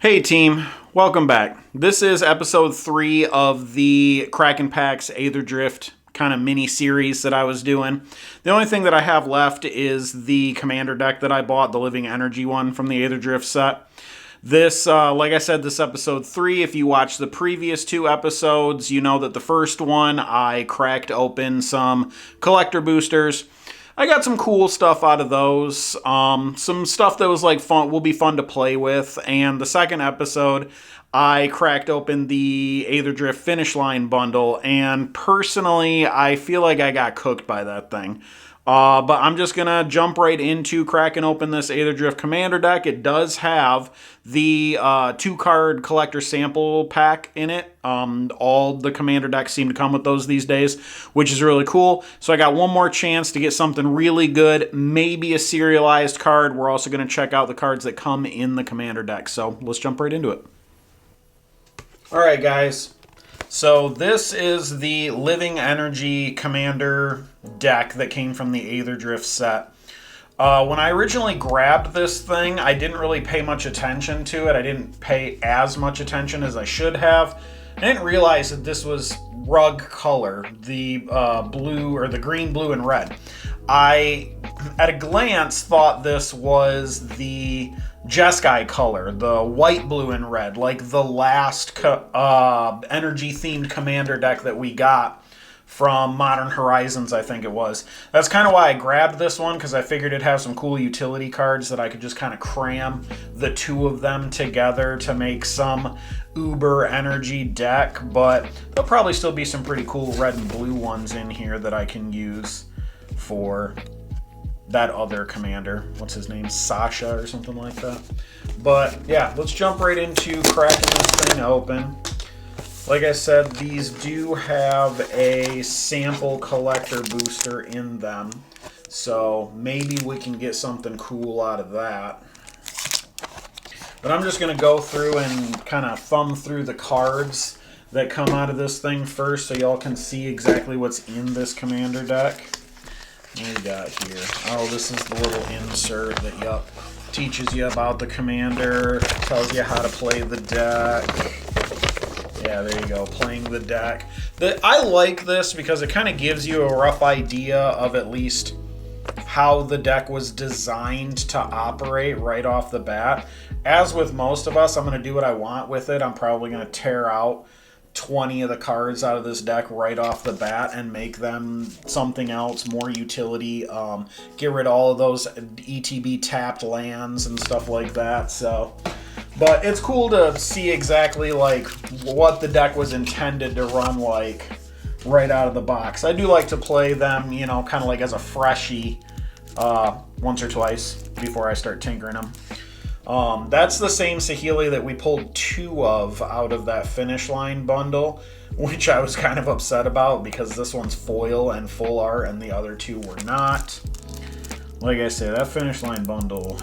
Hey team, welcome back. This is episode 3 of the Crackin Packs Aetherdrift kind of mini series that I was doing. The only thing that I have left is the commander deck that I bought, the Living Energy one from the Aetherdrift set. This, like I said, this episode 3. If you watch the previous 2 episodes, you know that the first one I cracked open some collector boosters. I got some cool stuff out of those. Some stuff that was like fun, will be fun to play with. And the second episode, I cracked open the Aetherdrift Finish Line bundle. And personally, I feel like I got cooked by that thing. But I'm just going to jump right into cracking open this Aetherdrift Commander deck. It does have the 2-card collector sample pack in it. All the Commander decks seem to come with those these days, which is really cool. So I got one more chance to get something really good, maybe a serialized card. We're also going to check out the cards that come in the Commander deck. So let's jump right into it. All right, guys. So this is the Living Energy Commander deck that came from the Aetherdrift set. When I originally grabbed this thing, I didn't really pay much attention to it. I didn't pay as much attention as I should have. I didn't realize that this was rug color, the blue or the green, blue, and red. I, at a glance, thought this was the Jeskai color, the white, blue, and red, like the last energy-themed commander deck that we got from Modern Horizons, I think it was. That's kind of why I grabbed this one, because I figured it'd have some cool utility cards that I could just kind of cram the two of them together to make some uber energy deck, but there'll probably still be some pretty cool red and blue ones in here that I can use for that other commander. What's his name? Sasha or something like that. But yeah, let's jump right into cracking this thing open. Like I said, these do have a sample collector booster in them. So maybe we can get something cool out of that. But I'm just going to go through and kind of thumb through the cards that come out of this thing first so y'all can see exactly what's in this commander deck. What do we got here? Oh, this is the little insert that teaches you about the commander, tells you how to play the deck. Yeah, there you go, playing the deck. I like this because it kind of gives you a rough idea of at least how the deck was designed to operate right off the bat. As with most of us, I'm going to do what I want with it. I'm probably going to tear out 20 of the cards out of this deck right off the bat and make them something else, more utility, get rid of all of those ETB tapped lands and stuff like that. So, but it's cool to see exactly like what the deck was intended to run like right out of the box. I do like to play them, you know, kind of like as a freshie once or twice before I start tinkering them. That's the same Saheeli that we pulled 2 of out of that Finish Line bundle, which I was kind of upset about because this one's foil and full art and the other 2 were not. Like I said, that Finish Line bundle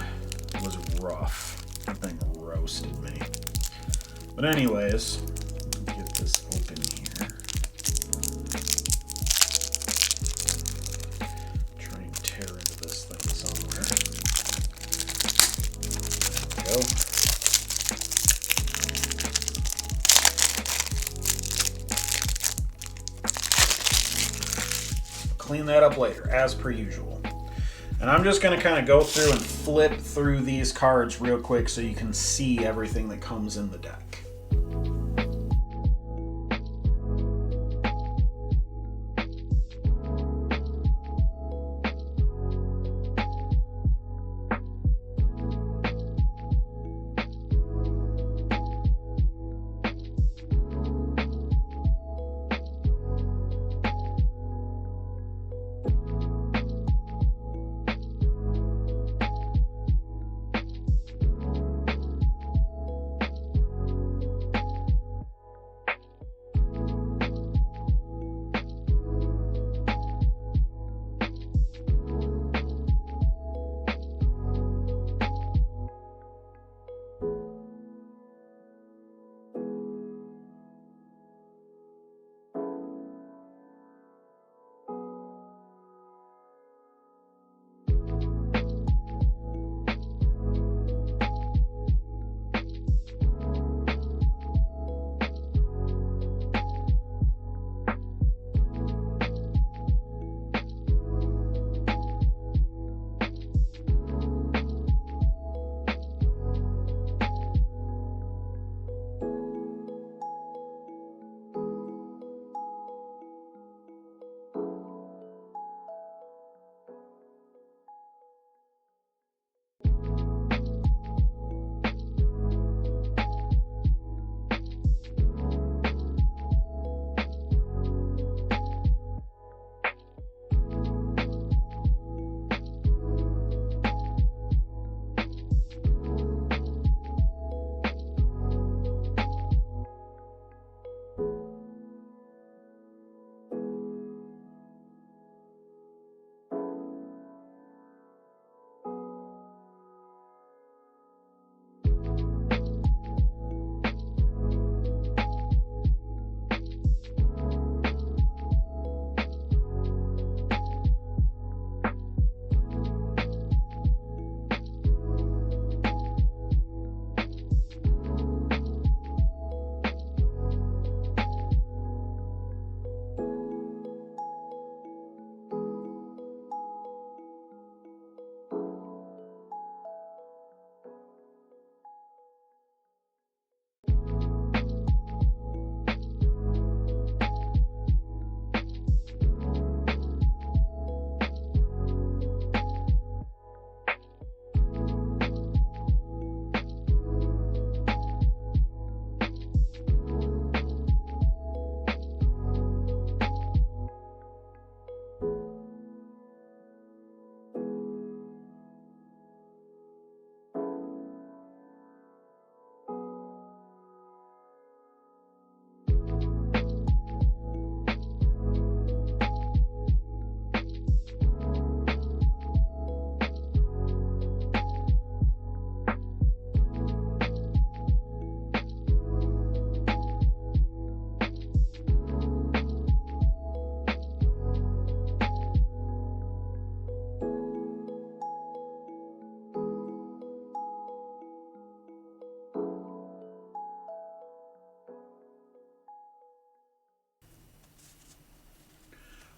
was rough. That thing roasted me. But anyways, get this open here. Try and tear into this thing somewhere. Go. Clean that up later, as per usual. And I'm just going to kind of go through and flip through these cards real quick so you can see everything that comes in the deck.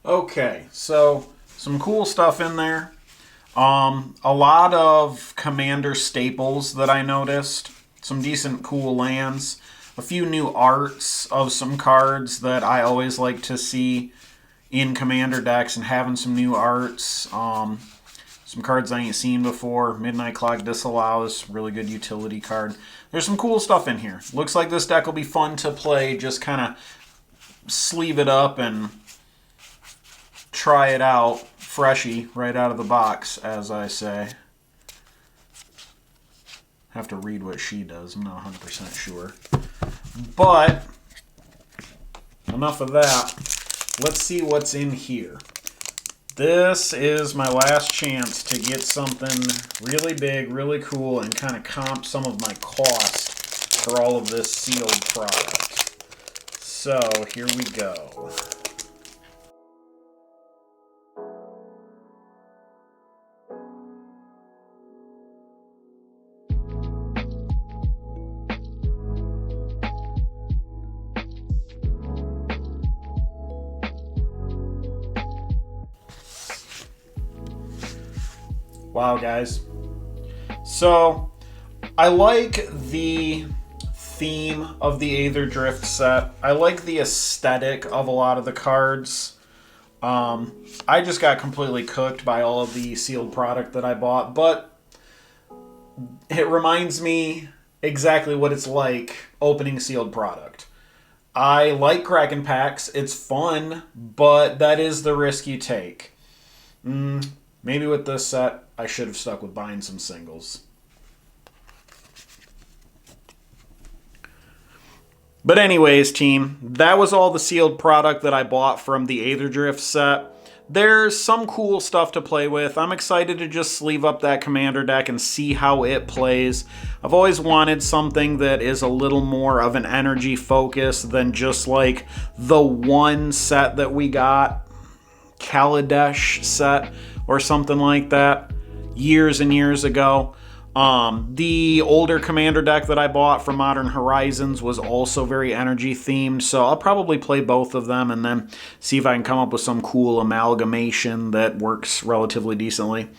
Okay, so some cool stuff in there. A lot of Commander staples that I noticed. Some decent cool lands. A few new arts of some cards that I always like to see in Commander decks, and having some new arts. Some cards I ain't seen before. Midnight Clock Disallows, really good utility card. There's some cool stuff in here. Looks like this deck will be fun to play. Just kind of sleeve it up and try it out freshy right out of the box, as I say. Have to read what she does. I'm not 100% sure. But enough of that. Let's see what's in here. This is my last chance to get something really big, really cool, and kind of comp some of my cost for all of this sealed product. So here we go. Wow, guys. So, I like the theme of the Aetherdrift set. I like the aesthetic of a lot of the cards. I just got completely cooked by all of the sealed product that I bought, but it reminds me exactly what it's like opening sealed product. I like Crackin packs. It's fun, but that is the risk you take. Maybe with this set, I should have stuck with buying some singles. But anyways, team, that was all the sealed product that I bought from the Aetherdrift set. There's some cool stuff to play with. I'm excited to just sleeve up that Commander deck and see how it plays. I've always wanted something that is a little more of an energy focus than just like the one set that we got, Kaladesh set or something like that, years and years ago. The older Commander deck that I bought from Modern Horizons was also very energy themed, so I'll probably play both of them and then see if I can come up with some cool amalgamation that works relatively decently.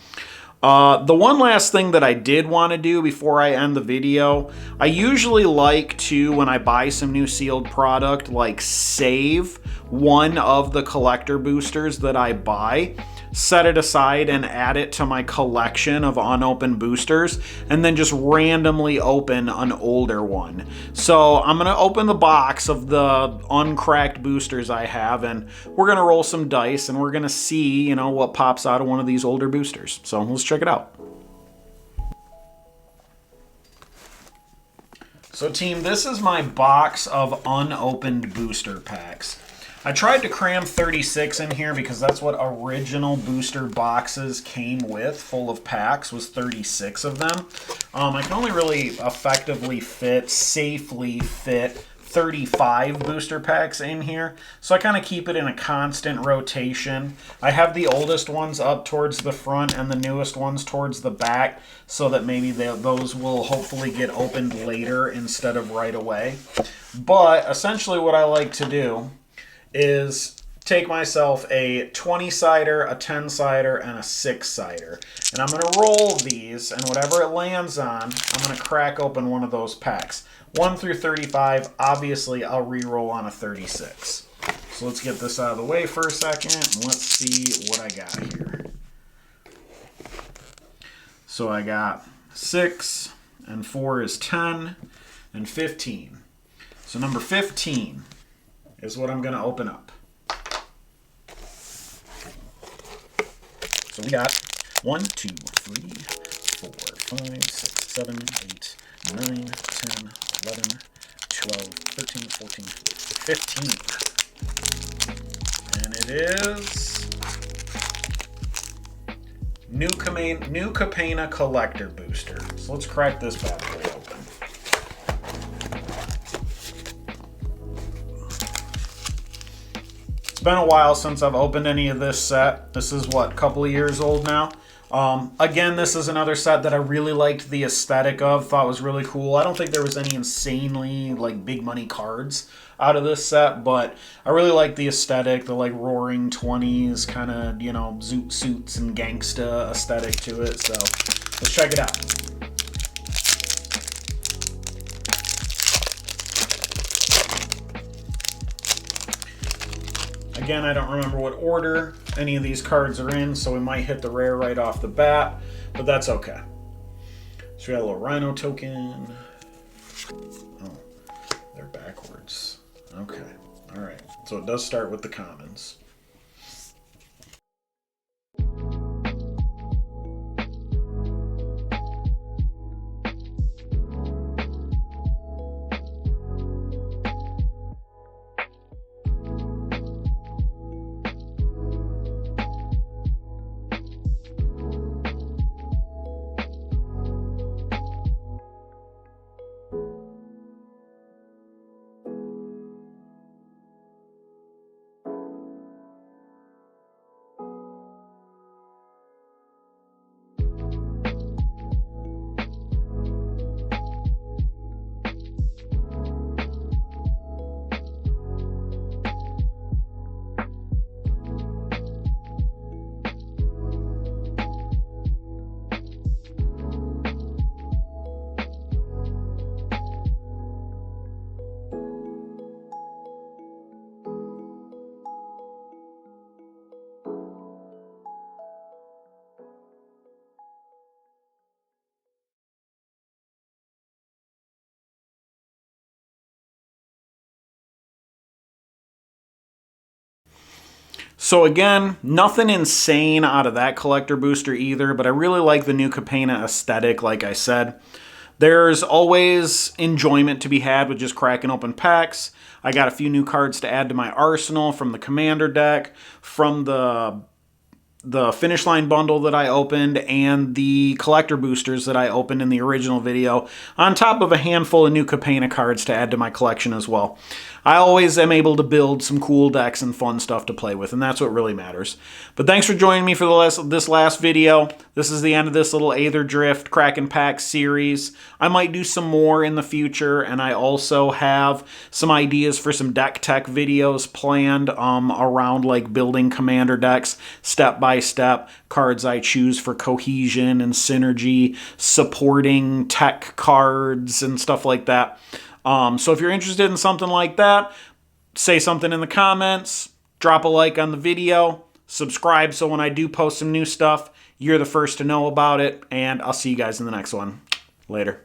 The one last thing that I did want to do before I end the video, I usually like to, when I buy some new sealed product, like save one of the collector boosters that I buy, set it aside and add it to my collection of unopened boosters, and then just randomly open an older one. So I'm going to open the box of the uncracked boosters I have, and we're going to roll some dice, and we're going to see, you know, what pops out of one of these older boosters. So let's check it out. So team, this is my box of unopened booster packs. I tried to cram 36 in here because that's what original booster boxes came with, full of packs, was 36 of them. I can only really effectively safely fit 35 booster packs in here, so I kind of keep it in a constant rotation. I have the oldest ones up towards the front and the newest ones towards the back, so that maybe those will hopefully get opened later instead of right away. But essentially what I like to do is take myself a 20-sider, a 10-sider, and a 6-sider. And I'm going to roll these, and whatever it lands on, I'm going to crack open one of those packs. 1 through 35, obviously I'll re-roll on a 36. So let's get this out of the way for a second, and let's see what I got here. So I got 6, and 4 is 10, and 15. So number 15 is what I'm going to open up. So we got 1, 2, 3, 4, 5, 6, 7, 8, 9, 10, 11, 12, 13, 14, 15. And it is New Capenna Collector Booster. So let's crack this bad boy open. It's been a while since I've opened any of this set. This is what, a couple of years old now? Again, this is another set that I really liked the aesthetic of, thought was really cool. I don't think there was any insanely like big money cards out of this set, but I really like the aesthetic, the like roaring 20s kind of, you know, zoot suits and gangsta aesthetic to it. So let's check it out. Again, I don't remember what order any of these cards are in, so we might hit the rare right off the bat, but that's okay. So we got a little Rhino token. Oh, they're backwards. Okay, all right. So it does start with the commons. So again, nothing insane out of that collector booster either, but I really like the new Capenna aesthetic, like I said. There's always enjoyment to be had with just cracking open packs. I got a few new cards to add to my arsenal from the Commander deck, from the Finish Line bundle that I opened, and the collector boosters that I opened in the original video, on top of a handful of new Capenna cards to add to my collection as well. I always am able to build some cool decks and fun stuff to play with, and that's what really matters. But thanks for joining me for this last video. This is the end of this little Aetherdrift Crackin' Pack series. I might do some more in the future, and I also have some ideas for some deck tech videos planned around like building commander decks step by step, cards I choose for cohesion and synergy, supporting tech cards and stuff like that. So if you're interested in something like that, say something in the comments, drop a like on the video, subscribe so when I do post some new stuff, you're the first to know about it, and I'll see you guys in the next one. Later.